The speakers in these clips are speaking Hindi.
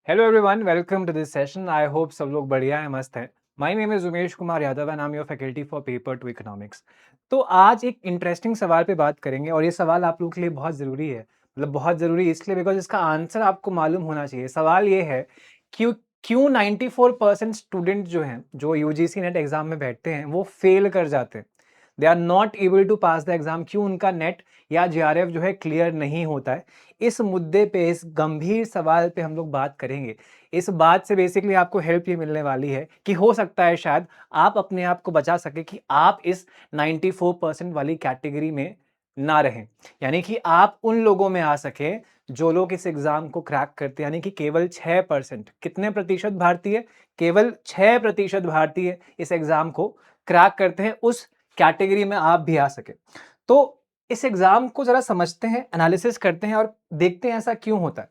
Hello everyone, welcome to this session. I hope सब लोग बढ़िया हैं, मस्त हैं। My name is Umesh Kumar Yadav and I am your faculty for paper two economics. तो आज एक इंटरेस्टिंग सवाल पे बात करेंगे और ये सवाल आप लोगों के लिए बहुत ज़रूरी है। मतलब बहुत ज़रूरी इसलिए बिकॉज़ इसका आंसर आपको मालूम होना चाहिए। सवाल ये है, क्यों क्यों 94% स्टूडेंट जो हैं, जो यूजीसी नेट एग्ज़ाम में बैठते हैं, वो फेल कर जाते हैं। They are not able to pass the exam. क्यों उनका नेट या जेआरएफ जो है क्लियर नहीं होता है। इस मुद्दे पे, इस गंभीर सवाल पे हम लोग बात करेंगे। इस बात से बेसिकली आपको हेल्प ये मिलने वाली है कि हो सकता है शायद आप अपने आप को बचा सके कि आप इस 94% वाली कैटेगरी में ना रहें। यानी कि आप उन लोगों में आ सके जो लोग इस एग्जाम को क्रैक करते हैं। यानी कि केवल 6%, कितने प्रतिशत भारतीय, केवल 6% भारतीय इस एग्जाम को क्रैक करते हैं। उस कैटेगरी में आप भी आ सके। तो इस एग्जाम को जरा समझते हैं, एनालिसिस करते हैं और देखते हैं ऐसा क्यों होता है।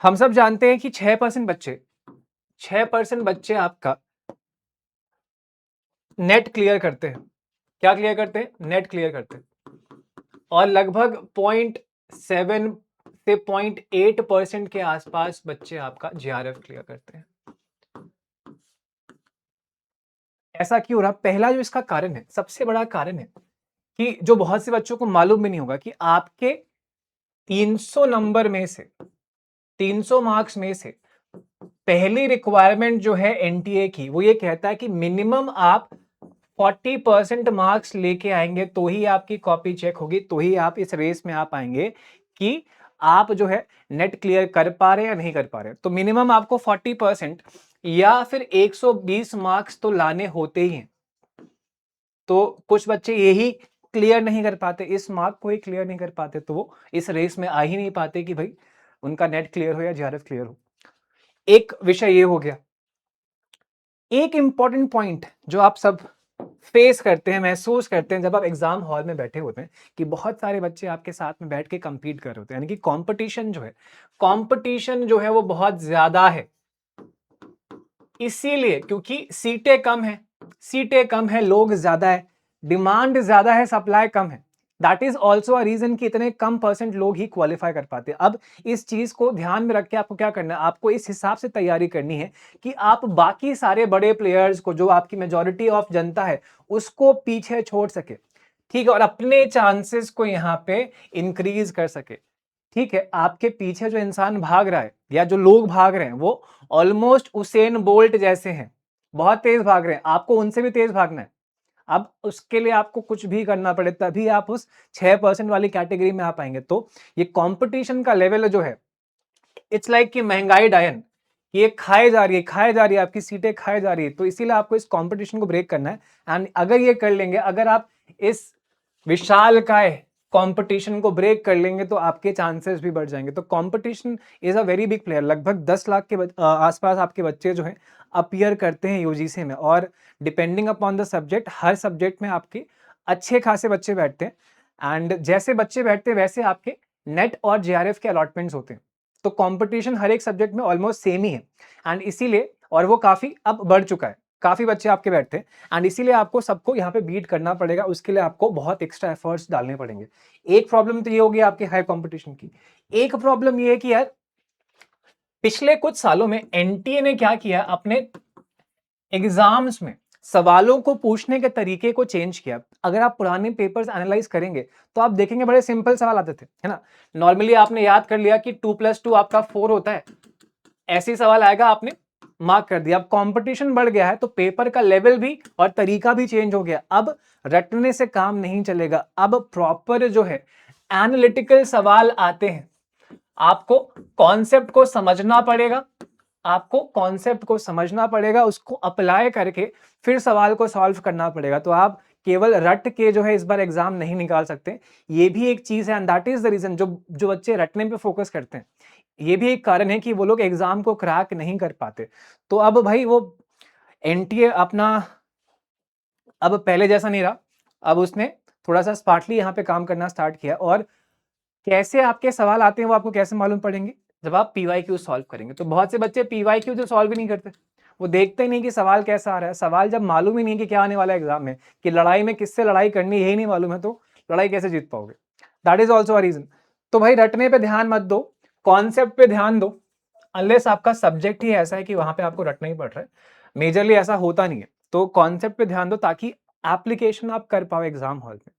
हम सब जानते हैं कि 6% बच्चे आपका नेट क्लियर करते हैं। क्या क्लियर करते हैं? नेट क्लियर करते हैं। और लगभग 0.7 से 0.8% के आसपास बच्चे आपका जेआरएफ क्लियर करते हैं। ऐसा क्यों हो रहा? पहला जो इसका कारण है, सबसे बड़ा कारण है कि जो बहुत से बच्चों को मालूम भी नहीं होगा कि आपके 300 नंबर में से, 300 मार्क्स में से पहली रिक्वायरमेंट जो है एनटीए की, वो ये कहता है कि मिनिमम आप 40% मार्क्स लेके आएंगे तो ही आपकी कॉपी चेक होगी, तो ही आप इस रेस में आ पाएंगे कि आप जो है नेट क्लियर कर पा रहे हैं या नहीं कर पा रहे। तो मिनिमम आपको 40% या फिर 120 मार्क्स तो लाने होते ही हैं। तो कुछ बच्चे यही क्लियर नहीं कर पाते, इस मार्क को ही क्लियर नहीं कर पाते, तो वो इस रेस में आ ही नहीं पाते कि भाई उनका नेट क्लियर हो या जेआरएफ क्लियर हो। एक विषय ये हो गया। एक इंपॉर्टेंट पॉइंट जो आप सब फेस करते हैं, महसूस करते हैं जब आप एग्जाम हॉल में बैठे होते हैं कि बहुत सारे बच्चे आपके साथ में बैठ के कंपीट कर रहे होते हैं। यानी कि कंपटीशन जो है वो बहुत ज्यादा है। इसीलिए क्योंकि सीटें कम है, लोग ज्यादा है, डिमांड ज्यादा है, सप्लाई कम है। That is also a reason कि इतने कम परसेंट लोग ही क्वालिफाई कर पाते हैं। अब इस चीज को ध्यान में रख के आपको क्या करना है, आपको इस हिसाब से तैयारी करनी है कि आप बाकी सारे बड़े प्लेयर्स को, जो आपकी मेजोरिटी ऑफ जनता है, उसको पीछे छोड़ सके। ठीक है, और अपने चांसेस को यहां पे इंक्रीज कर सके। ठीक है, आपके पीछे जो इंसान भाग रहा है या जो लोग भाग रहे हैं वो ऑलमोस्ट उसेन बोल्ट जैसे हैं, बहुत तेज भाग रहे हैं, आपको उनसे भी तेज भागना है। अब उसके लिए आपको कुछ भी करना पड़े तभी आप उस 6% वाली कैटेगरी में आ पाएंगे। तो ये कंपटीशन का लेवल जो है, इट्स लाइक कि महंगाई डायन, ये खाए जा रही है, आपकी सीटें खाए जा रही है। तो इसीलिए आपको इस कंपटीशन को ब्रेक करना है। एंड अगर ये कर लेंगे, अगर आप इस विशाल काय कंपटीशन को ब्रेक कर लेंगे तो आपके चांसेस भी बढ़ जाएंगे। तो competition is a very big player. लगभग 10 लाख के आसपास आपके बच्चे जो हैं अपीयर करते हैं यूजीसी में, और depending upon the subject, her subject में आपके अच्छे खासे बच्चे बैठते हैं। एंड जैसे बच्चे बैठते हैं वैसे आपके नेट और जेआरएफ के अलॉटमेंट्स होते हैं। तो कंपटीशन हर एक सब्जेक्ट में ऑलमोस्ट सेम ही है। एंड इसीलिए, और वो काफी अब बढ़ चुका है, काफी बच्चे आपके बैठते हैं। एंड इसीलिए आपको सबको यहाँ पे बीट करना पड़ेगा, उसके लिए आपको बहुत एक्स्ट्रा एफर्ट्स डालने पड़ेंगे। एक प्रॉब्लम तो ये होगी आपके हाई कंपटीशन की। एक प्रॉब्लम ये है कि यार पिछले कुछ सालों में एनटीए ने क्या किया, अपने एग्जाम्स में सवालों को पूछने के तरीके को चेंज किया। अगर आप पुराने पेपर्स एनालाइज करेंगे तो आप देखेंगे बड़े सिंपल सवाल आते थे, है ना। नॉर्मली आपने याद कर लिया कि 2+2 आपका 4 होता है, ऐसे ही सवाल आएगा, आपने मार्क कर दिया। अब कंपटीशन बढ़ गया है तो पेपर का लेवल भी और तरीका भी चेंज हो गया। अब रटने से काम नहीं चलेगा, अब प्रॉपर जो है एनालिटिकल सवाल आते हैं। आपको कॉन्सेप्ट को समझना पड़ेगा, उसको अप्लाई करके फिर सवाल को सॉल्व करना पड़ेगा। तो आप केवल रट के जो है इस बार एग्जाम नहीं निकाल सकते। ये भी एक चीज है, and that is the reason, जो जो बच्चे रटने पे फोकस करते हैं, ये भी एक कारण है कि वो लोग एग्जाम को क्रैक नहीं कर पाते। तो अब भाई वो एनटीए अपना अब पहले जैसा नहीं रहा। अब उसने थोड़ा सा स्मार्टली यहाँ पे काम करना स्टार्ट किया। और कैसे आपके सवाल आते हैं वो आपको कैसे मालूम पड़ेंगे, जब आप पीवाईक्यू सॉल्व करेंगे। तो बहुत से बच्चे पीवाईक्यू जो सॉल्व ही नहीं करते, वो देखते ही नहीं कि सवाल कैसा आ रहा है। सवाल जब मालूम ही नहीं कि क्या आने वाला है एग्जाम में, कि लड़ाई में किससे लड़ाई करनी यही नहीं मालूम है, तो लड़ाई कैसे जीत पाओगे। That is also a reason. तो भाई रटने पे ध्यान मत दो, कॉन्सेप्ट पे ध्यान दो, अनलेस आपका सब्जेक्ट ही ऐसा है कि वहां पे आपको रटना ही पड़ रहा है, मेजरली ऐसा होता नहीं है, तो कॉन्सेप्ट पे ध्यान दो ताकि एप्लीकेशन आप कर पाओ एग्जाम हॉल में।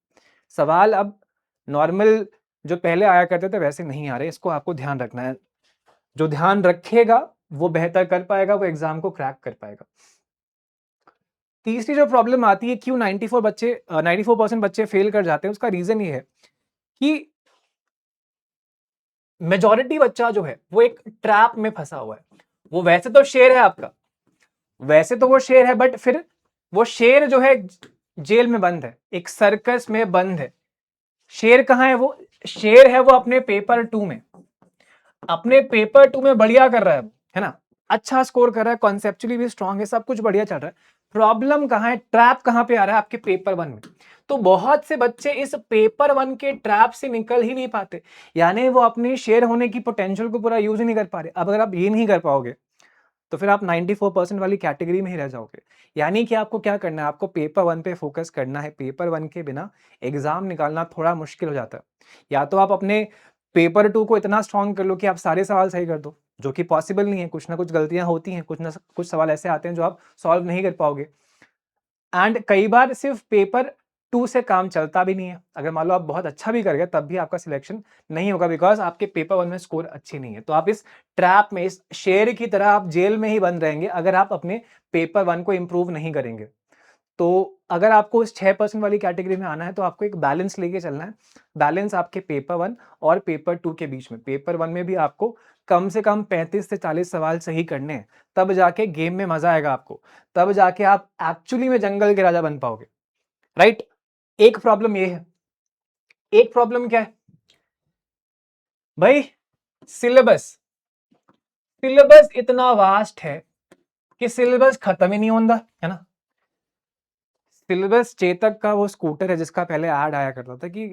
सवाल अब नॉर्मल जो पहले आया करते थे वैसे नहीं आ रहे, इसको आपको ध्यान रखना है। जो ध्यान रखेगा वो बेहतर कर पाएगा, वो एग्जाम को क्रैक कर पाएगा। तीसरी जो प्रॉब्लम आती है क्यों 94% बच्चे फेल कर जाते हैं, उसका रीजन ये है कि मेजॉरिटी बच्चा जो है वो एक ट्रैप में फंसा हुआ है। वो वैसे तो शेर है आपका, वैसे तो वो शेर है, बट फिर वो शेर जो है जेल में बंद है, एक सर्कस में बंद है। शेर कहाँ है वो? शेर है वो अपने पेपर 2 में, अपने पेपर 2 में बढ़िया कर रहा है ना, अच्छा स्कोर कर रहा है, कॉन्सेप्चुअली भी स्ट्रांग है, सब कुछ बढ़िया चल रहा है। प्रॉब्लम कहाँ है, ट्रैप कहाँ पे आ रहा है? आपके पेपर 1 में। तो बहुत से बच्चे इस पेपर 1 के ट्रैप से निकल ही नहीं पाते, यानी वो अपने शेयर होने की पोटेंशियल को पूरा यूज ही नहीं कर पा रहे। अब अगर आप ये नहीं कर पाओगे तो फिर आप 94% वाली कैटेगरी में ही रह जाओगे। यानी कि आपको क्या करना है, आपको पेपर 1 पे फोकस करना है। पेपर 1 के बिना एग्जाम निकालना थोड़ा मुश्किल हो जाता है। या तो आप अपने पेपर 2 को इतना स्ट्रांग कर लो कि आप सारे सवाल सही कर दो, जो कि पॉसिबल नहीं है, कुछ ना कुछ गलतियां होती हैं, कुछ सवाल ऐसे आते हैं जो आप सॉल्व नहीं कर पाओगे। एंड कई बार सिर्फ पेपर 2 से काम चलता भी नहीं है। अगर मान लो आप बहुत अच्छा भी कर गए तब भी आपका सिलेक्शन नहीं होगा, बिकॉज आपके पेपर 1 में स्कोर अच्छी नहीं है। तो आप इस ट्रैप में, इस शेर की तरह आप जेल में ही बंद रहेंगे अगर आप अपने पेपर 1 को इंप्रूव नहीं करेंगे। तो अगर आपको इस 6% वाली कैटेगरी में आना है तो आपको एक बैलेंस लेके चलना है। बैलेंस आपके पेपर 1 और पेपर 2 के बीच में। पेपर 1 में भी आपको कम से कम 35 से 40 सवाल सही करने हैं, तब जाके गेम में मजा आएगा आपको, तब जाके आप एक्चुअली में जंगल के राजा बन पाओगे, राइट? एक प्रॉब्लम ये है। एक प्रॉब्लम क्या है भाई? सिलेबस। सिलेबस इतना वास्ट है कि सिलेबस खत्म ही नहीं होता है ना। सिलेबस चेतक का वो स्कूटर है जिसका पहले ऐड आया करता था कि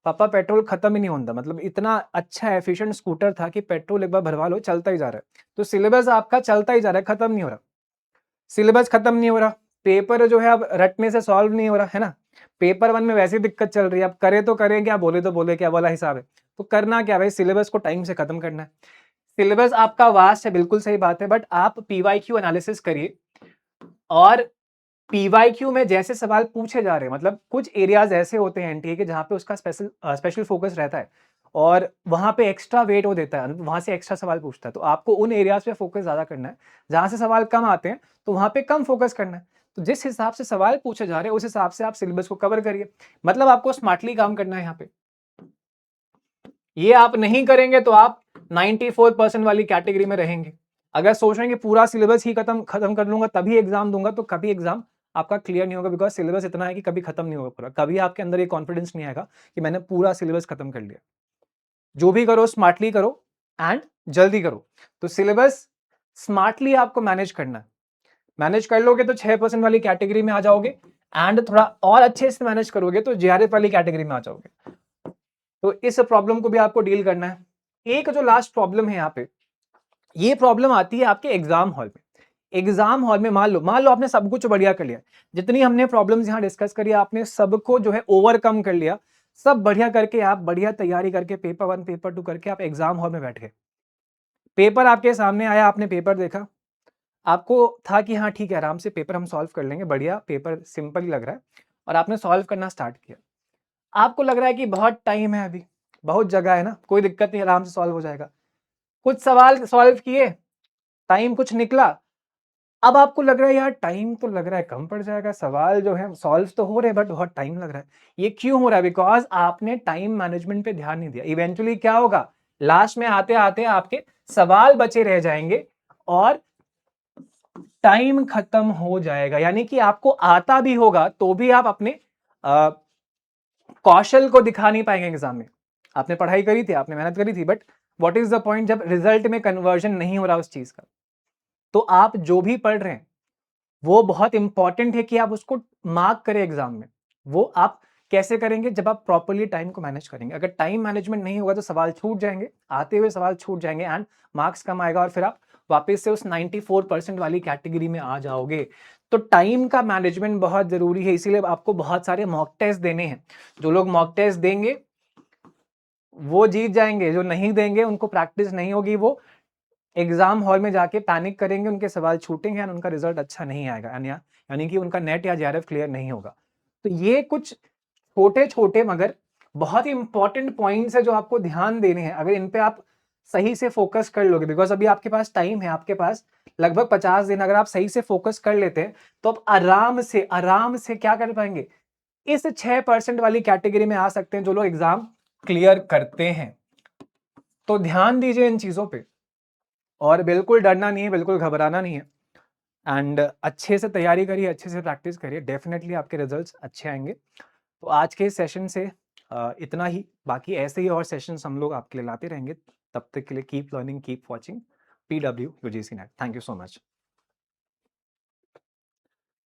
पापा पेट्रोल खत्म ही नहीं होता, मतलब इतना अच्छा एफिशिएंट स्कूटर था कि पेट्रोल एक बार भरवा लो चलता ही जा रहा है। तो सिलेबस आपका चलता ही जा रहा है, खत्म नहीं हो रहा। सिलेबस खत्म नहीं हो रहा, पेपर जो है अब रटने से सॉल्व नहीं हो रहा है ना। पेपर 1 में वैसी दिक्कत चल रही है, अब करे तो करें क्या, बोले तो बोले क्या वाला हिसाब है। तो करना क्या भाई, सिलेबस को टाइम से खत्म करना है। सिलेबस आपका वास्ट है, बिल्कुल सही बात है, बट आप पीवाईक्यू एनालिसिस करिए। और पीवाईक्यू में जैसे सवाल पूछे जा रहे हैं, मतलब कुछ एरियाज ऐसे होते हैं एनटीए के जहां पे उसका स्पेशल फोकस रहता है और वहां पे एक्स्ट्रा वेट वो देता है, वहां से एक्स्ट्रा सवाल पूछता है। तो आपको उन एरियाज पे फोकस ज्यादा करना है। जहां से सवाल कम आते हैं तो वहां पे कम फोकस करना है। तो जिस हिसाब से सवाल पूछे जा रहे हैं उस हिसाब से आप सिलेबस को कवर करिए। मतलब आपको स्मार्टली काम करना है यहाँ पे। ये आप नहीं करेंगे तो आप 94% वाली कैटेगरी में रहेंगे। अगर सोच रहे हैं कि पूरा सिलेबस ही खत्म खत्म कर लूंगा तभी एग्जाम दूंगा, तो कभी एग्जाम आपका क्लियर नहीं होगा, बिकॉज सिलेबस इतना है कि कभी खत्म नहीं होगा पूरा। कभी आपके अंदर ये कॉन्फिडेंस नहीं आएगा कि मैंने पूरा सिलेबस खत्म कर लिया। जो भी करो स्मार्टली करो एंड जल्दी करो। तो सिलेबस स्मार्टली आपको मैनेज करना है। मैनेज कर लोगे तो 6% वाली कैटेगरी में आ जाओगे, एंड थोड़ा और अच्छे से मैनेज करोगे तो जेआरएफ वाली कैटेगरी में आ जाओगे। तो इस प्रॉब्लम को भी आपको डील करना है। एक जो लास्ट प्रॉब्लम है यहाँ पे, ये प्रॉब्लम आती है आपके एग्जाम हॉल में। एग्जाम हॉल में मान लो आपने सब कुछ बढ़िया कर लिया, जितनी हमने प्रॉब्लम्स यहाँ डिस्कस करी आपने सबको जो है ओवरकम कर लिया, सब बढ़िया करके आप बढ़िया तैयारी करके पेपर 1 पेपर 2 करके आप एग्जाम हॉल में बैठ गए। पेपर आपके सामने आया, आपने पेपर देखा, आपको था कि हाँ ठीक है आराम से पेपर हम सॉल्व कर लेंगे, बढ़िया पेपर सिंपल ही लग रहा है, और आपने सॉल्व करना स्टार्ट किया। आपको लग रहा है कि बहुत टाइम है, अभी बहुत जगह है ना, कोई दिक्कत नहीं, आराम से सॉल्व हो जाएगा। कुछ सवाल सॉल्व किए, टाइम कुछ निकला, अब आपको लग रहा है यार टाइम तो लग रहा है कम पड़ जाएगा, सवाल जो है सॉल्व तो हो रहे बट बहुत टाइम लग रहा है। ये क्यों हो रहा है? बिकॉज आपने टाइम मैनेजमेंट पे ध्यान नहीं दिया। इवेंचुअली क्या होगा, लास्ट में आते आते आपके सवाल बचे रह जाएंगे और टाइम खत्म हो जाएगा। यानी कि आपको आता भी होगा तो भी आप अपने कौशल को दिखा नहीं पाएंगे एग्जाम में। आपने पढ़ाई करी थी, आपने मेहनत करी थी, but what is the point जब रिजल्ट में कन्वर्जन नहीं हो रहा उस चीज का। तो आप जो भी पढ़ रहे हैं वो बहुत इंपॉर्टेंट है कि आप उसको मार्क करें एग्जाम में। वो आप कैसे करेंगे? जब आप प्रॉपर्ली टाइम को मैनेज करेंगे। अगर टाइम मैनेजमेंट नहीं होगा तो सवाल छूट जाएंगे, आते हुए सवाल छूट जाएंगे एंड मार्क्स कम आएगा और फिर आप वापस से उस 94% वाली कैटेगरी में आ जाओगे। तो टाइम का मैनेजमेंट बहुत जरूरी है, इसीलिए आपको बहुत सारे मॉक टेस्ट देने हैं। जो लोग मॉक टेस्ट देंगे वो जीत जाएंगे, जो नहीं देंगे उनको प्रैक्टिस नहीं होगी, वो एग्जाम हॉल में जाके पैनिक करेंगे, उनके सवाल छूटेंगे और उनका रिजल्ट अच्छा नहीं आएगा, यानी कि उनका नेट या जेआरएफ क्लियर नहीं होगा। तो ये कुछ छोटे छोटे मगर बहुत ही इंपॉर्टेंट पॉइंट्स है जो आपको ध्यान देने हैं। अगर इन पे आप सही से फोकस कर लोगे, बिकॉज अभी आपके पास टाइम है, आपके पास लगभग 50 दिन, अगर आप सही से फोकस कर लेते हैं तो आप आराम से क्या कर पाएंगे, इस 6% वाली कैटेगरी में आ सकते हैं जो लोग एग्जाम क्लियर करते हैं। तो ध्यान दीजिए इन चीजों पे, और बिल्कुल डरना नहीं है, बिल्कुल घबराना नहीं है, एंड अच्छे से तैयारी करिए, अच्छे से प्रैक्टिस करिए, डेफिनेटली आपके रिजल्ट्स अच्छे आएंगे। तो आज के सेशन से इतना ही, बाकी ऐसे ही और सेशंस हम लोग आपके लिए लाते रहेंगे। तब तक के लिए keep learning, keep watching PW UGC net. Thank you so much.